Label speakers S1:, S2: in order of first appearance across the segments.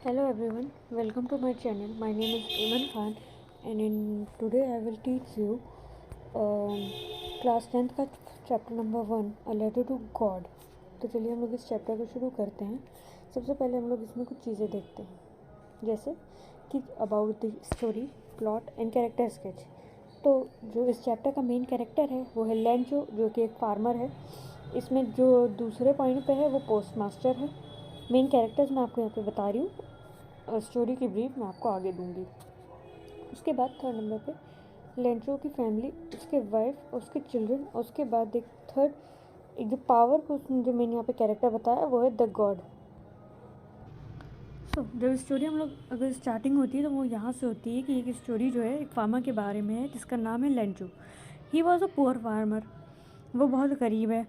S1: Hello everyone, welcome to my channel. My name is Iman Khan and in today I will teach you class 10th का chapter number 1 a letter to God. तो चलिए हम लोग इस chapter को शुरू करते हैं। सबसे पहले हम लोग इसमें कुछ चीज़ें देखते हैं, जैसे कि about the story, plot and character sketch. तो जो इस चैप्टर का मेन कैरेक्टर है वो है लेंचो, जो कि एक फार्मर है। इसमें जो दूसरे पॉइंट पे है वो पोस्ट मास्टर है। मेन कैरेक्टर्स मैं आपको यहाँ पे बता रही हूँ, स्टोरी की ब्रीफ मैं आपको आगे दूंगी। उसके बाद थर्ड नंबर पे लेंट्रो की फैमिली, उसके वाइफ, उसके चिल्ड्रन, और उसके बाद एक जो पावर को जो मैंने यहाँ पे कैरेक्टर बताया वो है द गॉड। जब स्टोरी हम लोग अगर स्टार्टिंग होती है तो वो यहाँ से होती है कि एक स्टोरी जो है एक फार्मर के बारे में है जिसका नाम है लेंट्रो। He was a poor farmer, वो बहुत गरीब है।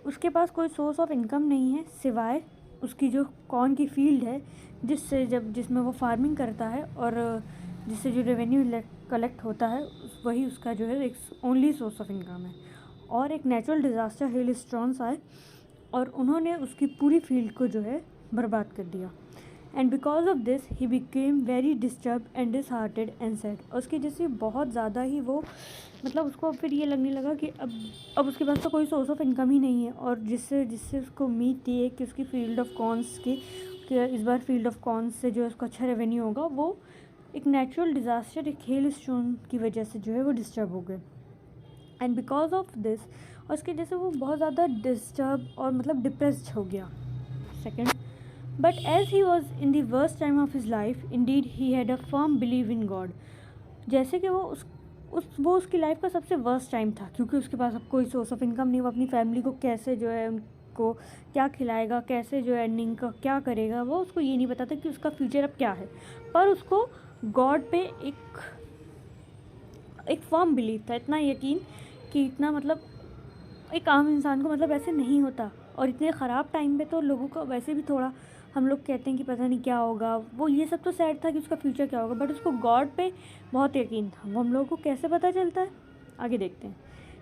S1: उसके पास कोई सोर्स ऑफ इनकम नहीं है सिवाय उसकी जो कॉर्न की फील्ड है जिसमें वो फार्मिंग करता है, और जिससे जो रेवेन्यू कलेक्ट होता है वही उसका जो है एक ओनली सोर्स ऑफ इनकम है। और एक नेचुरल डिज़ास्टर हेल स्टॉर्म्स आए और उन्होंने उसकी पूरी फील्ड को जो है बर्बाद कर दिया। And because of this he became very disturb and disheartened and sad. और उसकी जैसे बहुत ज़्यादा ही वो उसको फिर ये लगने लगा कि अब उसके पास तो कोई सोर्स ऑफ इनकम ही नहीं है, और जिससे जिससे उसको उम्मीद थी है कि उसकी फील्ड ऑफ कॉर्न्स कि इस बार फील्ड ऑफ कॉर्न्स से जो है उसका अच्छा रेवेन्यू होगा, वो एक नेचुरल डिज़ास्टर, एक हेल स्टोर्म की वजह से जो है वो डिस्टर्ब हो गए। एंड बिकॉज ऑफ दिस, और उसके जैसे वो बहुत ज़्यादा डिस्टर्ब और डिप्रेस्ड हो गया। Second, but as he was in the worst time of his life indeed he had a firm believe in God. जैसे कि वो उसकी लाइफ का सबसे वर्स्ट टाइम था, क्योंकि उसके पास अब कोई सोर्स ऑफ इनकम नहीं। वो अपनी फैमिली को कैसे जो है उनको क्या खिलाएगा, कैसे जो है अर्निंग का क्या करेगा, वो उसको ये नहीं पता था कि उसका फ्यूचर अब क्या है। पर उसको गॉड पे एक फर्म बिलीव था, इतना यकीन कि इतना एक आम इंसान को ऐसे नहीं होता। और इतने ख़राब टाइम पे तो लोगों का वैसे भी थोड़ा हम लोग कहते हैं कि पता नहीं क्या होगा, वो ये सब तो सैड था कि उसका फ्यूचर क्या होगा, बट उसको गॉड पे बहुत यकीन था। वो हम लोगों को कैसे पता चलता है, आगे देखते हैं।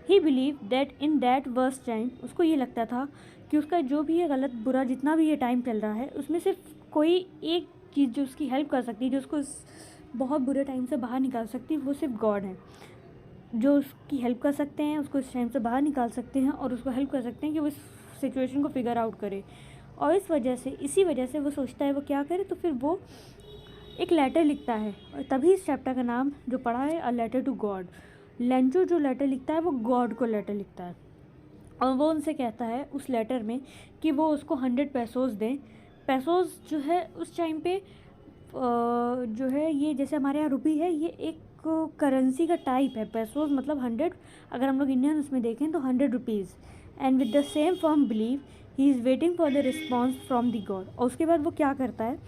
S1: ही believe that in that worst time, उसको ये लगता था कि उसका जो भी ये गलत बुरा जितना भी ये टाइम चल रहा है उसमें सिर्फ कोई एक चीज़ जो उसकी हेल्प कर सकती है, जो उसको इस बहुत बुरे टाइम से बाहर निकाल सकती है, वो सिर्फ गॉड है। जो उसकी हेल्प कर सकते हैं, उसको इस टाइम से बाहर निकाल सकते हैं और उसको हेल्प कर सकते हैं कि वो इस सिचुएशन को फिगर आउट करे। और इसी वजह से वो सोचता है वो क्या करे, तो फिर वो एक लेटर लिखता है। और तभी इस चैप्टर का नाम जो पढ़ा है a letter to God. Lencho जो लेटर लिखता है वो गॉड को लेटर लिखता है, और वो उनसे कहता है उस लेटर में कि वो उसको 100 पैसोज़ दें। पैसोज़ जो है उस टाइम पे जो है ये जैसे हमारे यहाँ रुपी है, ये एक करेंसी का टाइप है। पैसोज़ 100, अगर हम लोग इंडियन उसमें देखें तो 100 rupees. And with the same firm believe he is waiting for the response from the God. और उसके बाद वो क्या करता है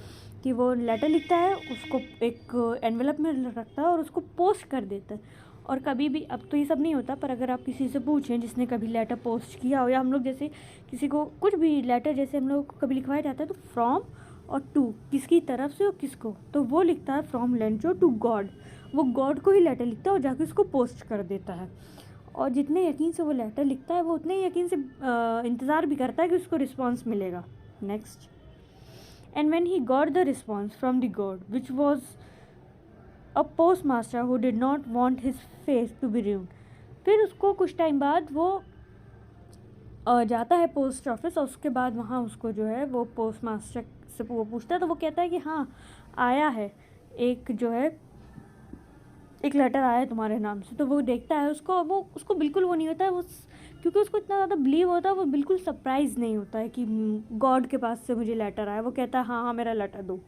S1: कि वो लेटर लिखता है, उसको एक एनवेलप में रखता है और उसको पोस्ट कर देता है। और कभी भी, अब तो ये सब नहीं होता, पर अगर आप किसी से पूछें जिसने कभी लेटर पोस्ट किया हो, या हम लोग जैसे किसी को कुछ भी लेटर जैसे हम लोग को कभी लिखवाया जाता है तो फ्रॉम और टू, किसकी तरफ से और किसको, तो वो लिखता है फ्रॉम लेंचो टू गॉड। वो गॉड को ही लेटर लिखता है और जाके उसको पोस्ट कर देता है। और जितने यकीन से वो लेटर लिखता है वो उतने ही यकीन से इंतज़ार भी करता है कि उसको रिस्पॉन्स मिलेगा। Next, and when he got the response from the God which was a post master who did not want his face to be rude. फिर उसको कुछ टाइम बाद वो जाता है पोस्ट ऑफिस, और उसके बाद वहाँ उसको जो है वो पोस्ट मास्टर से वो पूछता है, तो वो कहता है कि हाँ आया है, एक जो है एक लेटर आया है तुम्हारे नाम से। तो वो देखता है उसको, वो उसको बिल्कुल वो नहीं होता है, वो क्योंकि उसको इतना ज़्यादा बिलीव होता है, वो बिल्कुल सरप्राइज़ नहीं होता है कि गॉड के पास से मुझे लेटर आया। वो कहता है हाँ हाँ मेरा लेटर दो,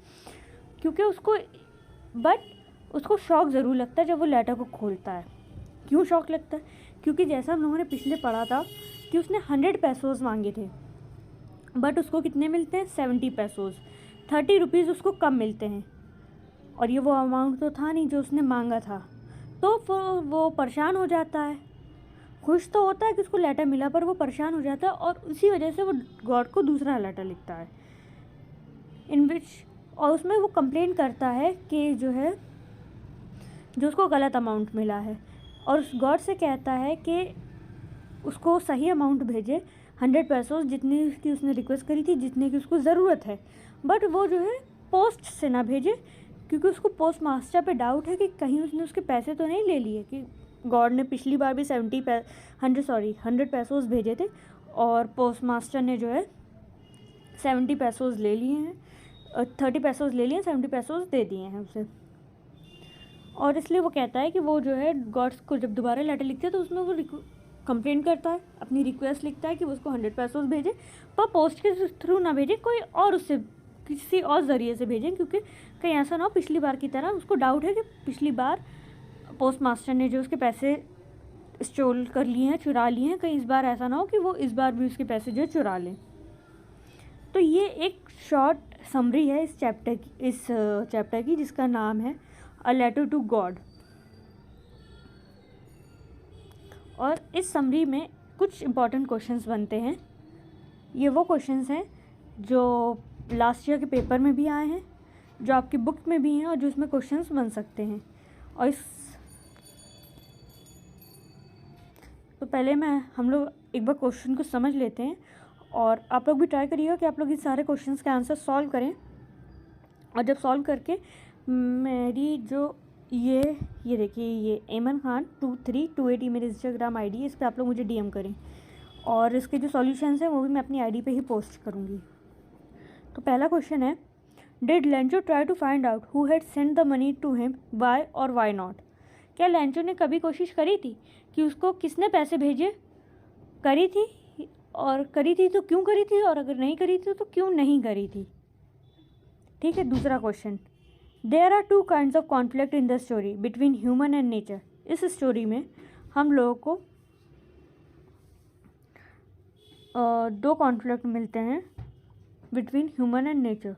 S1: क्योंकि उसको शौक ज़रूर लगता है जब वो लेटर को खोलता है। क्यों शौक लगता है, क्योंकि जैसा हम लोगों ने पिछले पढ़ा था कि उसने 100 पैसोज़ मांगे थे, बट उसको कितने मिलते हैं, 70 पैसोज़। 30 रुपीज़ उसको कम मिलते हैं, और ये वो अमाउंट तो था नहीं जो उसने मांगा था। तो फिर वो परेशान हो जाता है। खुश तो होता है कि उसको लेटर मिला, पर वो परेशान हो जाता है, और उसी वजह से वो गॉड को दूसरा लेटर लिखता है इन विच, और उसमें वो कंप्लेन करता है कि जो उसको गलत अमाउंट मिला है, और उस गॉड से कहता है कि उसको सही अमाउंट भेजे, 100 पैसोज़ जितनी की उसने रिक्वेस्ट करी थी, जितने की उसको ज़रूरत है। बट वो जो है पोस्ट से ना भेजे, क्योंकि उसको पोस्ट मास्टर पे डाउट है कि कहीं उसने उसके पैसे तो नहीं ले लिए, कि गॉड ने पिछली बार भी 100 पैसोज भेजे थे और पोस्ट मास्टर ने जो है 70 पैसोज ले लिए हैं, 30 पैसोज ले लिए, 70 पैसोज दे दिए हैं उसे। और इसलिए वो कहता है कि वो जो है गॉड्स को जब दोबारा लेटर लिखते हैं तो उसमें वो कंप्लेंट करता है, अपनी रिक्वेस्ट लिखता है कि वो उसको 100 पैसोज भेजे, पर पोस्ट के थ्रू ना भेजे, कोई और उससे किसी और ज़रिए से भेजें, क्योंकि कहीं ऐसा ना हो पिछली बार की तरह। उसको डाउट है कि पिछली बार पोस्ट मास्टर ने जो उसके पैसे स्टोल कर लिए हैं, चुरा लिए हैं, कहीं इस बार ऐसा ना हो कि वो इस बार भी उसके पैसे जो चुरा लें। तो ये एक शॉर्ट समरी है इस चैप्टर की, जिसका नाम है अ लेटर टू गॉड। और इस समरी में कुछ इम्पॉर्टेंट क्वेश्चंस बनते हैं। ये वो क्वेश्चंस हैं जो लास्ट ईयर के पेपर में भी आए हैं, जो आपकी बुक में भी हैं और जो इसमें क्वेश्चंस बन सकते हैं। और तो पहले हम लोग एक बार क्वेश्चन को समझ लेते हैं, और आप लोग भी ट्राई करिएगा कि आप लोग इन सारे क्वेश्चंस के आंसर सॉल्व करें। और जब सॉल्व करके मेरी जो ये देखिए, ये एमन खान 2328 मेरी इंस्टाग्राम आईडी है, इस पर आप लोग मुझे डीएम करें, और इसके जो सॉल्यूशंस हैं वो भी मैं अपनी आईडी पे ही पोस्ट करूँगी। तो पहला क्वेश्चन है, did Lencho try to find out who had send the money to him, why और वाई नॉट? क्या लेंचो ने कभी कोशिश करी थी कि उसको किसने पैसे भेजे? करी थी, और करी थी तो क्यों करी थी, और अगर नहीं करी थी तो क्यों नहीं करी थी? ठीक है। दूसरा क्वेश्चन, there are 2 kinds of conflict in the story between human and nature. इस स्टोरी में हम लोगों को 2 कॉन्फ्लिक्ट मिलते हैं बिटवीन ह्यूमन एंड नेचर।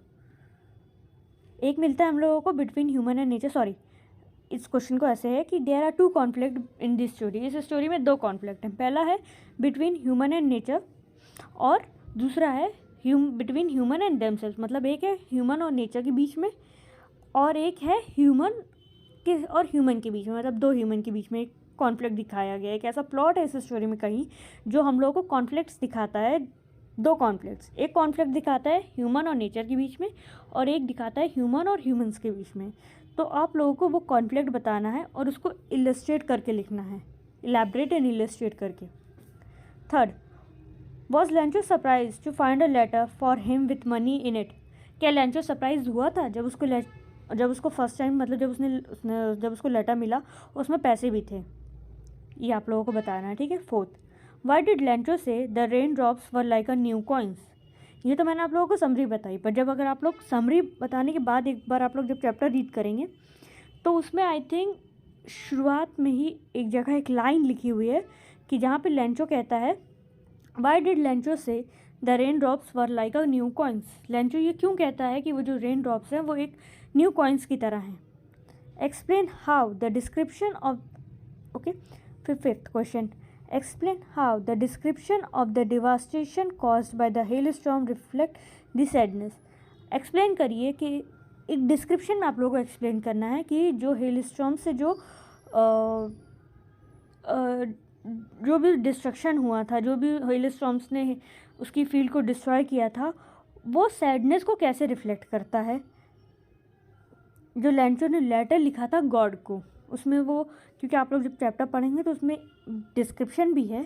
S1: एक मिलता है हम लोगों को बिटवीन ह्यूमन एंड नेचर, इस क्वेश्चन को ऐसे है कि there are 2 conflict in this story. इस स्टोरी में 2 कॉन्फ्लिक्ट हैं। पहला है बिटवीन ह्यूमन एंड नेचर, और दूसरा है बिटवीन ह्यूमन एंड देमसेल्व्स। मतलब एक है ह्यूमन और नेचर के बीच में, और एक है ह्यूमन और ह्यूमन के बीच में, मतलब 2 ह्यूमन के बीच में एक कॉन्फ्लिक्ट दिखाया गया है। एक ऐसा प्लॉट है इस स्टोरी में कहीं जो हम लोगों को कॉन्फ्लिक्ट्स दिखाता है, 2 कॉन्फ्लिक्ट्स। एक कॉन्फ्लिक्ट दिखाता है ह्यूमन और नेचर के बीच में, और एक दिखाता है ह्यूमन और ह्यूमंस के बीच में। तो आप लोगों को वो कॉन्फ्लिक्ट बताना है और उसको इलस्ट्रेट करके लिखना है, इलैबोरेट एंड इलस्ट्रेट करके। Third, was Lencho surprise to find a letter for him with money in it? क्या लेंचो सरप्राइज हुआ था जब उसको फर्स्ट टाइम, मतलब जब उसको लेटर मिला उसमें पैसे भी थे? ये आप लोगों को बताना है। ठीक है। फोर्थ, वाई डिड लेंचो से the rain drops were like a new coins? ये तो मैंने आप लोगों को समरी बताई, पर जब अगर आप लोग समरी बताने के बाद एक बार आप लोग जब चैप्टर रीड करेंगे तो उसमें आई थिंक शुरुआत में ही एक जगह एक लाइन लिखी हुई है कि जहाँ पे लेंचो कहता है, वाई डिड लेंचो से the rain drops were like a new coins? Lencho ये क्यों कहता है कि वो जो रेन ड्रॉप्स हैं वो एक न्यू कॉइन्स की तरह हैं? Explain how the description of, okay. Fifth question, explain how the description of the devastation caused by the hailstorm reflect the sadness। explain करिए कि एक डिस्क्रिप्शन में आप लोगों को एक्सप्लेन करना है कि जो हेलस्टॉर्म से जो भी डिस्ट्रक्शन हुआ था, जो भी हेलस्टॉर्म्स ने उसकी फील्ड को डिस्ट्रॉय किया था, वो सैडनेस को कैसे रिफ्लेक्ट करता है। जो लेंचो ने लेटर लिखा था गॉड को, उसमें वो, क्योंकि आप लोग जब चैप्टर पढ़ेंगे तो उसमें डिस्क्रिप्शन भी है,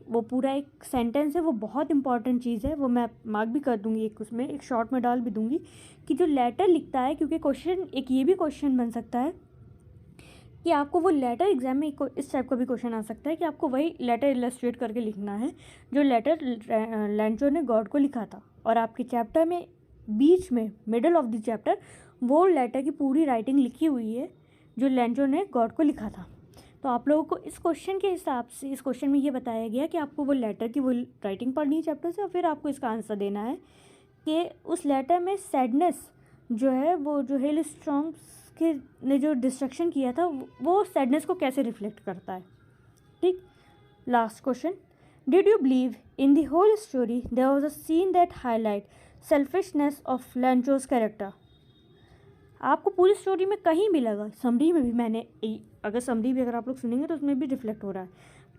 S1: वो पूरा एक सेंटेंस है, वो बहुत इंपॉर्टेंट चीज़ है, वो मैं मार्क भी कर दूंगी, एक उसमें एक शॉर्ट में डाल भी दूंगी कि जो लेटर लिखता है, क्योंकि क्वेश्चन एक ये भी क्वेश्चन बन सकता है कि आपको वो लेटर एग्जाम में इस टाइप का भी क्वेश्चन आ सकता है कि आपको वही लेटर इलस्ट्रेट करके लिखना है जो लेटर लेंचो ने गॉड को लिखा था, और आपके चैप्टर में बीच में मिडल ऑफ द चैप्टर वो लेटर की पूरी राइटिंग लिखी हुई है जो लेंचो ने गॉड को लिखा था। तो आप लोगों को इस क्वेश्चन के हिसाब से, इस क्वेश्चन में ये बताया गया कि आपको वो लेटर की वो राइटिंग पढ़नी है चैप्टर से, और फिर आपको इसका आंसर देना है कि उस लेटर में सैडनेस जो है, वो जो हेलस्टॉर्म्स के ने जो डिस्ट्रक्शन किया था, वो सैडनेस को कैसे रिफ्लेक्ट करता है। ठीक। Last question, did you believe in the whole story there was a scene that highlight selfishness of Lencho's character? आपको पूरी स्टोरी में कहीं भी लगा, समरी में भी मैंने, अगर समरी भी अगर आप लोग सुनेंगे तो उसमें भी रिफ्लेक्ट हो रहा है,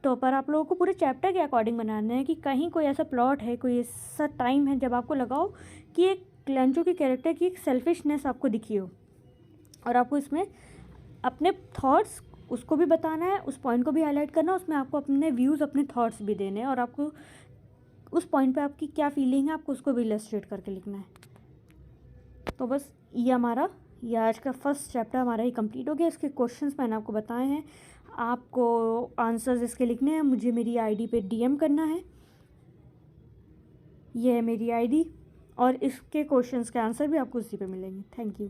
S1: तो पर आप लोगों को पूरे चैप्टर के अकॉर्डिंग बनाना है कि कहीं कोई ऐसा प्लॉट है, कोई ऐसा टाइम है जब आपको लगाओ कि एक क्लेंचो के कैरेक्टर की एक सेल्फिशनेस आपको दिखी हो और आपको इसमें अपने थॉट्स उसको भी बताना है, उस पॉइंट को भी हाईलाइट करना है, उसमें आपको अपने व्यूज़ अपने थॉट्स भी देने हैं और आपको उस पॉइंट पे आपकी क्या फीलिंग है आपको उसको भी इलस्ट्रेट करके लिखना है। तो बस ये आज का फर्स्ट चैप्टर हमारा ही कंप्लीट हो गया। इसके क्वेश्चंस मैंने आपको बताए हैं, आपको आंसर्स इसके लिखने हैं, मुझे मेरी आईडी पे डीएम करना है। ये है मेरी आईडी और इसके क्वेश्चंस के आंसर भी आपको उसी पे मिलेंगे। Thank you.